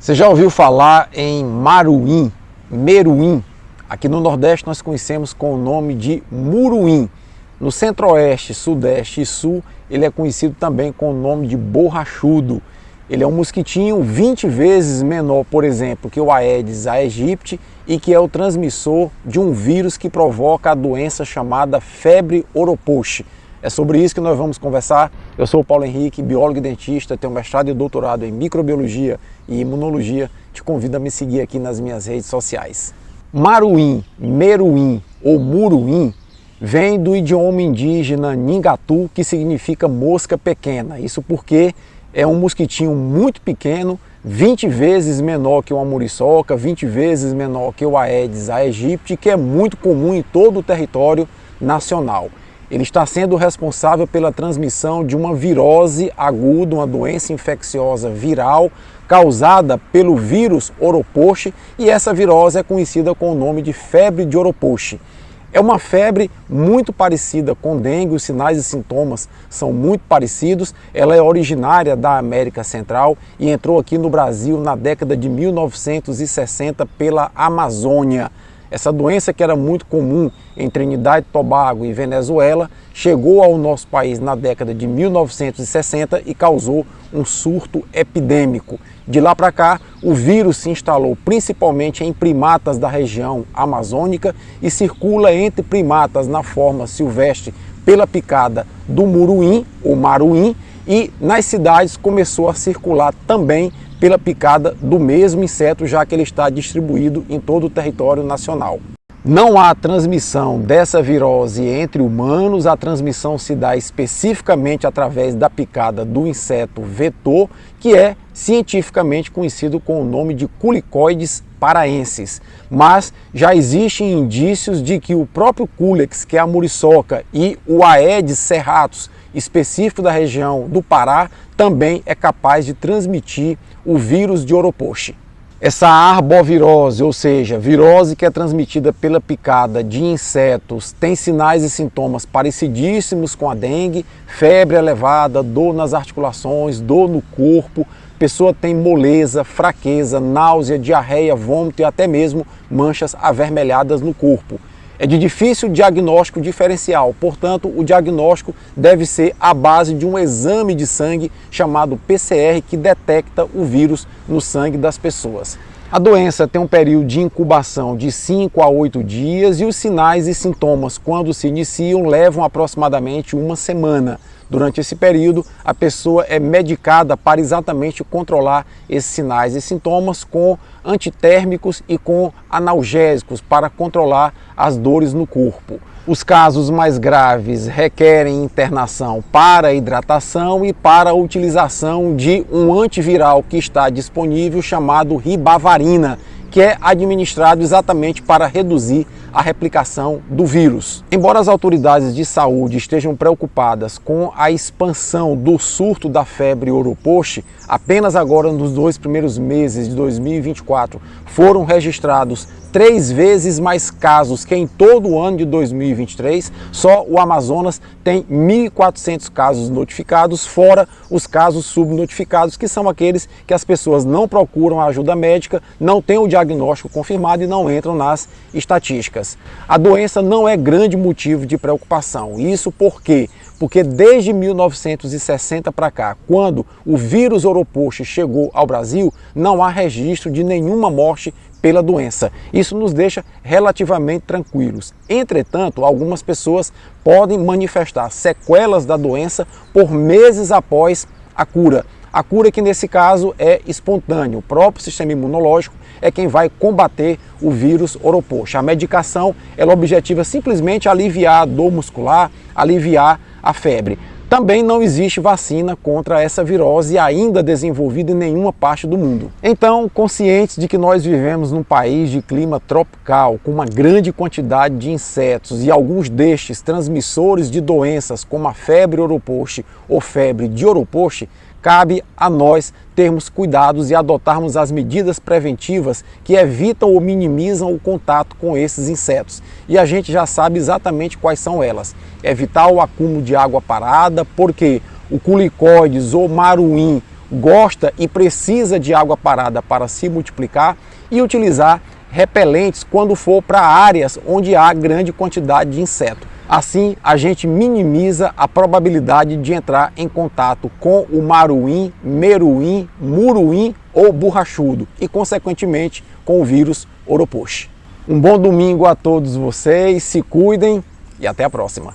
Você já ouviu falar em maruim, meruim? Aqui no Nordeste nós conhecemos com o nome de muruim. No Centro-Oeste, Sudeste e Sul, ele é conhecido também com o nome de borrachudo. Ele é um mosquitinho 20 vezes menor, por exemplo, que o Aedes aegypti e que é o transmissor de um vírus que provoca a doença chamada febre oropouche. É sobre isso que nós vamos conversar. Eu sou o Paulo Henrique, biólogo e dentista, tenho mestrado e doutorado em microbiologia e imunologia. Te convido a me seguir aqui nas minhas redes sociais. Maruim, meruim ou muruim vem do idioma indígena Ningatu, que significa mosca pequena. Isso porque é um mosquitinho muito pequeno, 20 vezes menor que uma muriçoca, 20 vezes menor que o Aedes aegypti, que é muito comum em todo o território nacional. Ele está sendo responsável pela transmissão de uma virose aguda, uma doença infecciosa viral causada pelo vírus oropouche, e essa virose é conhecida com o nome de febre de oropouche. É uma febre muito parecida com dengue, os sinais e sintomas são muito parecidos. Ela é originária da América Central e entrou aqui no Brasil na década de 1960 pela Amazônia. Essa doença, que era muito comum em Trinidad e Tobago e Venezuela, chegou ao nosso país na década de 1960 e causou um surto epidêmico. De lá para cá, o vírus se instalou principalmente em primatas da região amazônica e circula entre primatas na forma silvestre pela picada do muruim ou maruim, e nas cidades começou a circular também pela picada do mesmo inseto, já que ele está distribuído em todo o território nacional. Não há transmissão dessa virose entre humanos, a transmissão se dá especificamente através da picada do inseto vetor, que é cientificamente conhecido com o nome de Culicoides paraensis. Mas já existem indícios de que o próprio Culex, que é a muriçoca, e o Aedes serratus, específico da região do Pará, também é capaz de transmitir o vírus de oropouche. Essa arbovirose, ou seja, virose que é transmitida pela picada de insetos, tem sinais e sintomas parecidíssimos com a dengue: febre elevada, dor nas articulações, dor no corpo, pessoa tem moleza, fraqueza, náusea, diarreia, vômito e até mesmo manchas avermelhadas no corpo. É de difícil diagnóstico diferencial, portanto, o diagnóstico deve ser à base de um exame de sangue chamado PCR, que detecta o vírus no sangue das pessoas. A doença tem um período de incubação de 5 a 8 dias e os sinais e sintomas, quando se iniciam, levam aproximadamente uma semana. Durante esse período, a pessoa é medicada para exatamente controlar esses sinais e sintomas com antitérmicos e com analgésicos para controlar as dores no corpo. Os casos mais graves requerem internação para hidratação e para a utilização de um antiviral que está disponível chamado ribavarina, que é administrado exatamente para reduzir a replicação do vírus. Embora as autoridades de saúde estejam preocupadas com a expansão do surto da febre oropouche, apenas agora nos 2 primeiros meses de 2024 foram registrados 3 vezes mais casos que em todo o ano de 2023. Só o Amazonas tem 1.400 casos notificados, fora os casos subnotificados, que são aqueles que as pessoas não procuram a ajuda médica, não têm o diagnóstico confirmado e não entram nas estatísticas. A doença não é grande motivo de preocupação. Isso por quê? Porque desde 1960 para cá, quando o vírus oropouche chegou ao Brasil, não há registro de nenhuma morte pela doença. Isso nos deixa relativamente tranquilos. Entretanto, algumas pessoas podem manifestar sequelas da doença por meses após a cura. A cura, que nesse caso é espontânea, o próprio sistema imunológico é quem vai combater o vírus oropouche. A medicação, ela objetiva simplesmente aliviar a dor muscular, aliviar a febre. Também não existe vacina contra essa virose ainda desenvolvida em nenhuma parte do mundo. Então, conscientes de que nós vivemos num país de clima tropical, com uma grande quantidade de insetos e alguns destes transmissores de doenças como a febre oropouche ou febre de oropouche, cabe a nós termos cuidados e adotarmos as medidas preventivas que evitam ou minimizam o contato com esses insetos. E a gente já sabe exatamente quais são elas. Evitar o acúmulo de água parada, porque o Culicoides ou maruim, gosta e precisa de água parada para se multiplicar, e utilizar repelentes quando for para áreas onde há grande quantidade de inseto. Assim, a gente minimiza a probabilidade de entrar em contato com o maruim, meruim, muruim ou borrachudo e, consequentemente, com o vírus Oropoche. Um bom domingo a todos vocês, se cuidem e até a próxima.